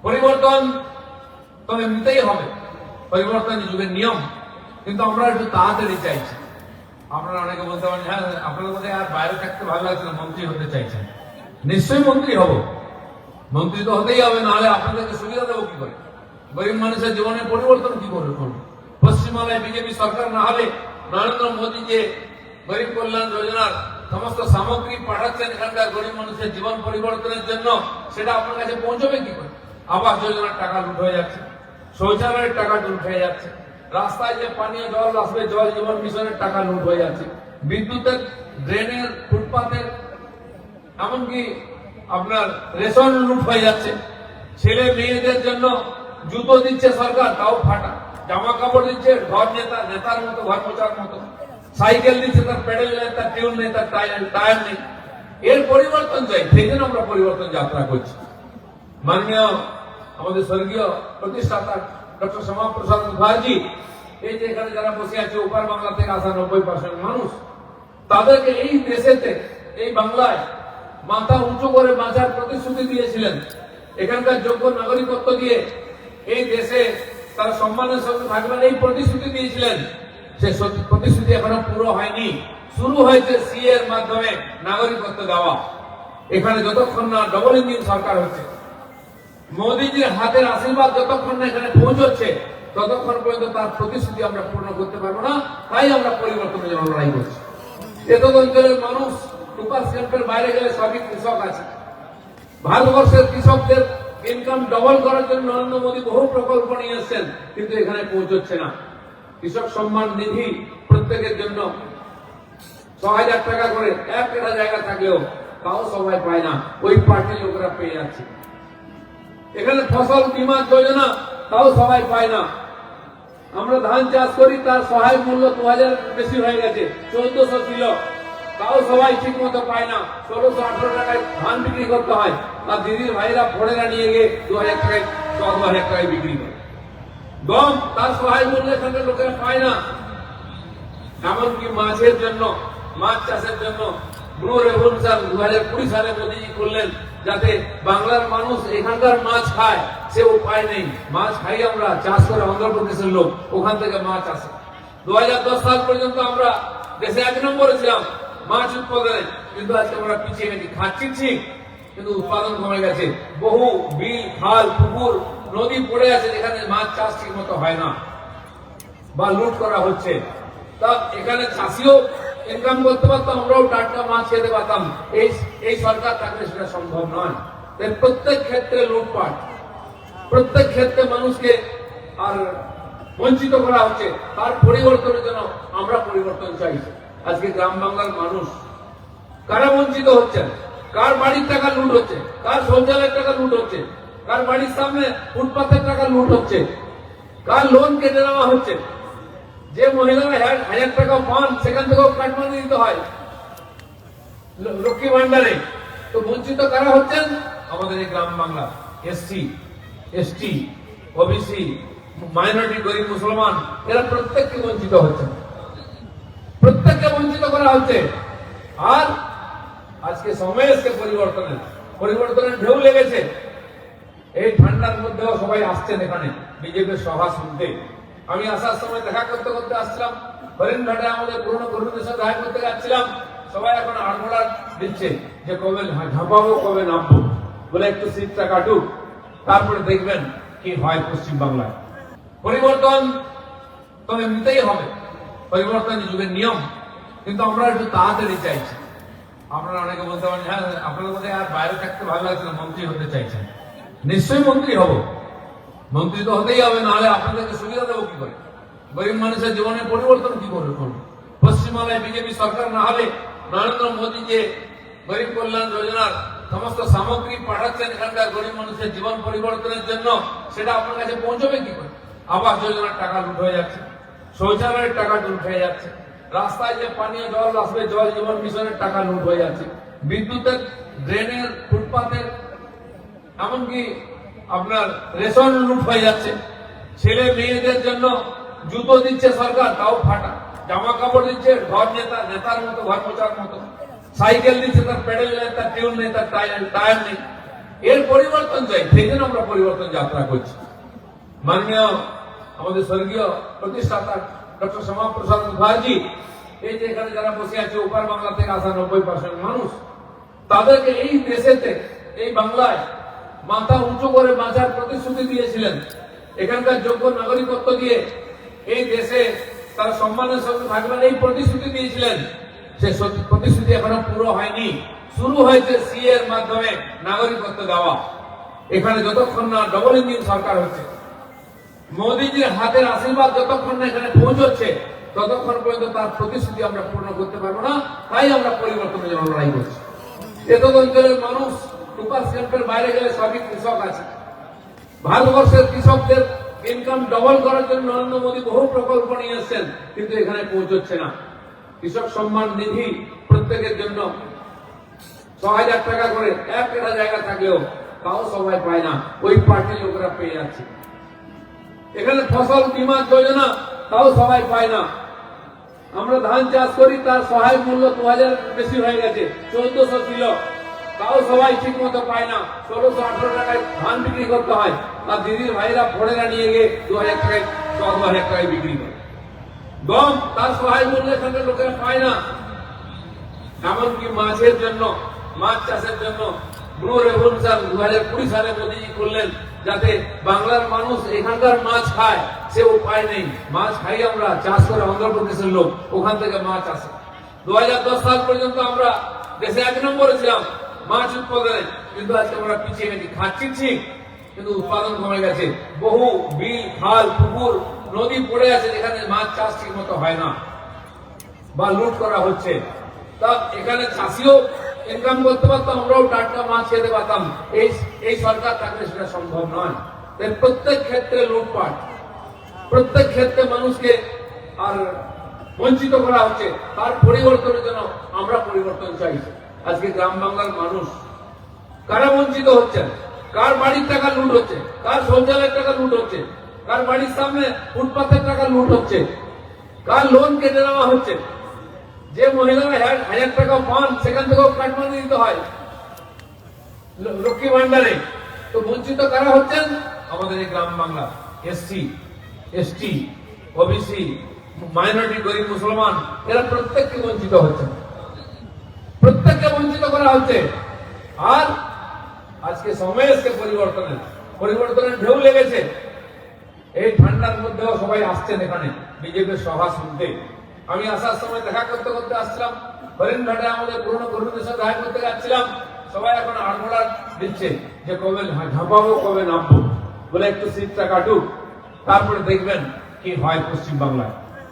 পরিবর্তন তবে নিতেই হবে, পরিবর্তন যুগের নিয়ম। কিন্তু আমরা একটু তাড়াতাড়ি চাইছি। আপনারা অনেকে বলতে পারেন, হ্যাঁ আপনাদের মধ্যে আর বাইরে থাকতে ভালো লাগছে না, মন্ত্রী হতে চাইছেন। নিশ্চয়ই মন্ত্রী হব, মন্ত্রী তো হতেই হবে, নাহলে আপনাদেরকে সুবিধা দেবো কি করে? গরিব মানুষের জীবনের পরিবর্তন কি করে করবো? পশ্চিমবাংলায় বিজেপি সরকার না হলে নরেন্দ্র মোদী যে গরিব কল্যাণ যোজনার সমস্ত সামগ্রী পাঠাচ্ছেন এখানকার গরিব মানুষের জীবন পরিবর্তনের জন্য, সেটা আপনার কাছে পৌঁছবে কি করে? আবাস যোজনার টাকা লুট হয়ে যাচ্ছে, শৌচালয়ের টাকা লুট হয়ে যাচ্ছে, রাস্তায় যে পানীয় জল আসবে জল জীবন মিশনের টাকা লুট হয়ে যাচ্ছে, বিদ্যুতের, ড্রেনের, ফুটপাতের, এমনকি আপনার রেশন লুট হয়ে যাচ্ছে। ছেলে মেয়েদের জন্য জুতো দিচ্ছে সরকার, তাও ফাটা। জামা কাপড় দিচ্ছে ঘর নেতার মতো, ঘর মোচার মতো। সাইকেল দিচ্ছে, তার প্যাডেল নেই, তার টিউন নেই, তার টায়ার নেই। এর পরিবর্তন চাই, সেই জন্য আমরা পরিবর্তন যাত্রা করছি। মাননীয় আমাদের স্বর্গীয় প্রতিষ্ঠাতা ডক্টর শ্যামাপ্রসাদ মুখার্জি, এই যে এখানে যারা বসে আছে ওপার বাংলা থেকে আসা 90% মানুষ, তাদেরকে এই দেশেতে, এই বাংলায় মাথা উঁচু করে বাঁচার প্রতিশ্রুতি দিয়েছিলেন। এখানকার যোগ্য নাগরিকত্ব দিয়ে এই দেশে তারা সম্মানের সঙ্গে থাকবেন, এই প্রতিশ্রুতি দিয়েছিলেন। সে প্রতিশ্রুতি এখনো পুরো হয়নি। শুরু হয়েছে সিএ এর মাধ্যমে নাগরিকত্ব দেওয়া। এখানে যতক্ষণ না ডবল ইঞ্জিন সরকার হচ্ছে, মোদীজির হাতের আশীর্বাদ যতক্ষণ না এখানে পৌঁছচ্ছে, ততক্ষণ পর্যন্ত তার প্রতিশ্রুতি আমরা পূর্ণ করতে পারবো না। তাই আমরা পরিবর্তনের জন্য লড়াই করছি। এতদ অঞ্চলের মানুষ 2% বাইরে গেলে সবই কৃষক আছে। ভারতবর্ষের কৃষকদের ইনকাম ডবল করার জন্য নরেন্দ্র মোদী বহু প্রকল্প নিয়ে এসেছেন, কিন্তু এখানে পৌঁছচ্ছে না। কৃষক সম্মান নিধি প্রত্যেকের জন্য 6,000 টাকা করে একটা জায়গা থাকলেও তাও সবাই পায় না, ওই পার্টির লোকেরা পেয়ে যাচ্ছে। এখানে ফসল বীমা যোজনা তাও সবাই পায় না। আমরা ধান চাষ করি, তার সহায়ক মূল্য 2000 বেশি হয়ে গেছে, 1400 ছিল, তাও সবাই ঠিক মতো পায় না। 1618 টাকায় ধান বিক্রি করতে হয়, আর দিদির ভাইরা ফোড়েরা নিয়ে গিয়ে 2000 টাকায় 14,000 টাকায় বিক্রি করে। গম তার সহায়ক মূল্য এখানকার লোকেরা পায় না। এমনকি মাছের জন্য, মাছ চাষের জন্য ব্লু রেভলিউশন 2020 সালে মোদীজি করলেন, যাতে বাংলার মানুষ এখানকার মাছ খায়, সে উপায় নেই। মাছ খাই আমরা, চাষ করে অন্ধ্রপ্রদেশের লোক, ওখান থেকে মাছ আসে। 2010 সাল পর্যন্ত আমরা দেশে 1 নম্বরে ছিলাম মাছ উৎপাদনে, কিন্তু আজকে আমরা পিছিয়ে গেছি। খাচ্ছি ঠিক, কিন্তু উৎপাদন কমে গেছে। বহু বিল, খাল, পুকুর, নদী পড়ে আছে যেখানে মাছ চাষ ঠিক মতো হয় না বা লুট করা হচ্ছে। তা এখানে চাষিও ইনকাম করতে পারতাম, আমরাও টাটকা মাছ খেতে পারতাম। এই সরকার থাকলে সেটা সম্ভব নয়। প্রত্যেক ক্ষেত্রে লুটপাট, প্রত্যেক ক্ষেত্রে মানুষকে আর বঞ্চিত করা হচ্ছে। তার পরিবর্তনের জন্য আমরা পরিবর্তন চাই। আজকে গ্রাম বাংলার মানুষ কারা বঞ্চিত হচ্ছেন? কার বাড়ির টাকা লুট হচ্ছে, কার শৌচালয়ের টাকা লুট হচ্ছে, কার বাড়ির সামনে ফুটপাতের টাকা লুট হচ্ছে, কার লোন কেটে নেওয়া হচ্ছে। যে মহিলারা 1000 টাকা পান, সেখান থেকেও কাটমানি দিতে হয় লক্ষ্মী ভান্ডারে। তো বঞ্চিত কারা হচ্ছেন? আমাদের এই গ্রাম Bangla SC, ST, OBC, minority, গরিব মুসলমান, এরা প্রত্যেককে বঞ্চিত হচ্ছে, প্রত্যেককে বঞ্চিত করা হচ্ছে। আর আজকে সময় এসছে পরিবর্তনের ঢেউ লেগেছে। এই ঠান্ডার মধ্যেও সবাই আসছেন এখানে বিজেপির সভা শুনতে। আমি আসার সময় দেখা করতে করতে আসছিলাম, হরিণঘাটে আমাদের পুরনো কর্মীদের সাথে দেখা করতে যাচ্ছিলাম। সবাই এখন আড়মোড়া দিচ্ছে যে কবে ঝাঁপাবো, কবে নামবো, বলে একটু শীতটা কাটুক, তারপরে দেখবেন কি হয় পশ্চিম বাংলায়। পরিবর্তন তবে নিতেই হবে, পরিবর্তন যুগের নিয়ম। কিন্তু আমরা একটু তাড়াতাড়ি চাইছি। আপনারা অনেকে বলতে পারেন, হ্যাঁ আপনাদের মধ্যে আর বাইরে থাকতে ভালো লাগছে না, মন্ত্রী হতে চাইছেন। নিশ্চয়ই মন্ত্রী হব, মন্ত্রী তো হতেই হবে, নাহলে আপনাদেরকে সুবিধা দেবো কি করে? গরিব মানুষের জীবনের পরিবর্তন কি করে করবো? পশ্চিমবাংলায় বিজেপি সরকার না হলে নরেন্দ্র মোদী যে গরিব কল্যাণ যোজনার সমস্ত সামগ্রী পাঠাচ্ছেন এখানকার গরিব মানুষের জীবন পরিবর্তনের জন্য, সেটা আপনার কাছে পৌঁছবে কি করে? আবাস যোজনার টাকা লুট হয়ে যাচ্ছে, শৌচালয়ের টাকা লুট হয়ে যাচ্ছে, রাস্তায় যে পানীয় জল আসবে জল জীবন মিশনের টাকা লুট হয়ে যাচ্ছে, বিদ্যুতের, ড্রেনের, ফুটপাতের, এমনকি আপনার রেশন লুট হয়ে যাচ্ছে। ছেলে মেয়েদের জন্য জুতো দিচ্ছে সরকার, তাও ফাটা। জামা কাপড় দিচ্ছে ঘর নেতার মতো, ঘর মোচার মতো। সাইকেল দিচ্ছে, তার প্যাডেল নেই, তার টিউন নেই, তার টায়ার নেই। এর পরিবর্তন চাই, সেই জন্য আমরা পরিবর্তন যাত্রা করছি। মাননীয় আমাদের স্বর্গীয় প্রতিষ্ঠাতা ডক্টর শ্যামাপ্রসাদ মুখার্জি, এই যে এখানে যারা বসে আছে ওপার বাংলা থেকে আসা 90% মানুষ, তাদেরকে এই দেশেতে, এই বাংলায় মাথা উঁচু করে বাঁচার প্রতিশ্রুতি দিয়েছিলেন। এখানকার যোগ্য নাগরিকত্ব দিয়ে এই দেশে তারা সম্মানের সঙ্গে থাকবেন, এই প্রতিশ্রুতি দিয়েছিলেন। সে প্রতিশ্রুতি এখনো পুরো হয়নি। শুরু হয়েছে সি এর মাধ্যমে নাগরিকত্ব দেওয়া। এখানে যতক্ষণ না ডবল ইঞ্জিন সরকার হচ্ছে, মোদীজির হাতের আশীর্বাদ যতক্ষণ না এখানে পৌঁছচ্ছে, ততক্ষণ পর্যন্ত তার প্রতিশ্রুতি আমরা পূর্ণ করতে পারবো না। তাই আমরা পরিবর্তনের জন্য লড়াই করছি। এতদ অঞ্চলের মানুষ 2% বাইরে গেলে সবই কৃষক আছে। ভারতবর্ষের কৃষকদের ইনকাম ডবল করার জন্য নরেন্দ্র মোদী বহু প্রকল্প নিয়ে এসেছেন, কিন্তু এখানে পৌঁছচ্ছে না। কৃষক সম্মান নিধি প্রত্যেকের জন্য 6,000 টাকা করে একটা জায়গা থাকলেও তাও সবাই পায় না, ওই পার্টির লোকেরা পেয়ে যাচ্ছে। এখানে ফসল বীমা যোজনা তাও সবাই পায় না। আমরা ধান চাষ করি, তার সহায়ক মূল্য 2,000 বেশি হয়ে গেছে, 1,400 ছিল, তাও সবাই ঠিক মতো পায় না। 1,618 টাকায় ধান বিক্রি করতে হয়, আর দিদির ভাইরা ফোড়েরা নিয়ে গিয়ে 2,000 টাকায় 14,000 টাকায় বিক্রি করে। গম তার সহায়ক মূল্য এখানকার লোকেরা পায় না। এমনকি মাছের জন্য, মাছ চাষের জন্য ব্লু রেভলিউশন 2020 সালে মোদীজি করলেন, যাতে বাংলার মানুষ এখানকার মাছ খায়, সে উপায় নেই। মাছ খাই আমরা, চাষ করে অন্ধ্রপ্রদেশের লোক, ওখান থেকে মাছ আসে। 2010 সাল পর্যন্ত আমরা দেশে 1 নম্বরে ছিলাম মাছ উৎপাদনে, কিন্তু আজকে আমরা পিছিয়ে গেছি। খাচ্ছি ঠিক, কিন্তু উৎপাদন কমে গেছে। বহু বিল, খাল, পুকুর, নদী পড়ে আছে যেখানে মাছ চাষ ঠিক মতো হয় না বা লুট করা হচ্ছে। তা এখানে চাষিও ইনকাম করতে পারতাম, আমরাও টাটকা মাছ খেতে পারতাম। এই সরকার থাকলে সেটা সম্ভব নয়। তাই প্রত্যেক ক্ষেত্রে লুটপাট, প্রত্যেক ক্ষেত্রে মানুষকে আর বঞ্চিত করা হচ্ছে। তার পরিবর্তনের জন্য আমরা পরিবর্তন চাই। আজকে গ্রাম বাংলার মানুষ কারা বঞ্চিত হচ্ছেন, কার বাড়ির টাকা লুট হচ্ছে, কার শৌচালয়ের টাকা লুট হচ্ছে, কার বাড়ির সামনে ফুটপাথের টাকা লুট হচ্ছে, কার লোন কেটে নেওয়া হচ্ছে। যে মহিলারা 1,000 টাকা পান, সেখান থেকেও কাটমানি দিতে হয় লক্ষ্মী ভান্ডারে। তো বঞ্চিত কারা হচ্ছেন? আমাদের এই গ্রাম Bangla SC, ST, OBC, minority, গরিব মুসলমান, এরা প্রত্যেককে বঞ্চিত হচ্ছে, প্রত্যেককে বঞ্চিত করা হচ্ছে। আর আজকে সময় এসছে পরিবর্তনের ঢেউ লেগেছে। এই ঠান্ডার মধ্যেও সবাই আসছেন এখানে বিজেপির সভা শুনতে। আমি আসার সময় দেখা করতে করতে আসছিলাম, হরিণঘাটে আমাদের পুরনো কর্মীদের সাথে দেখা করতে যাচ্ছিলাম। সবাই এখন আড়মোড়া দিচ্ছে যে কবে ঝাঁপাবো, কবে নামবো, বলে একটু শীতটা কাটুক, তারপরে দেখবেন কি হয় পশ্চিম বাংলায়।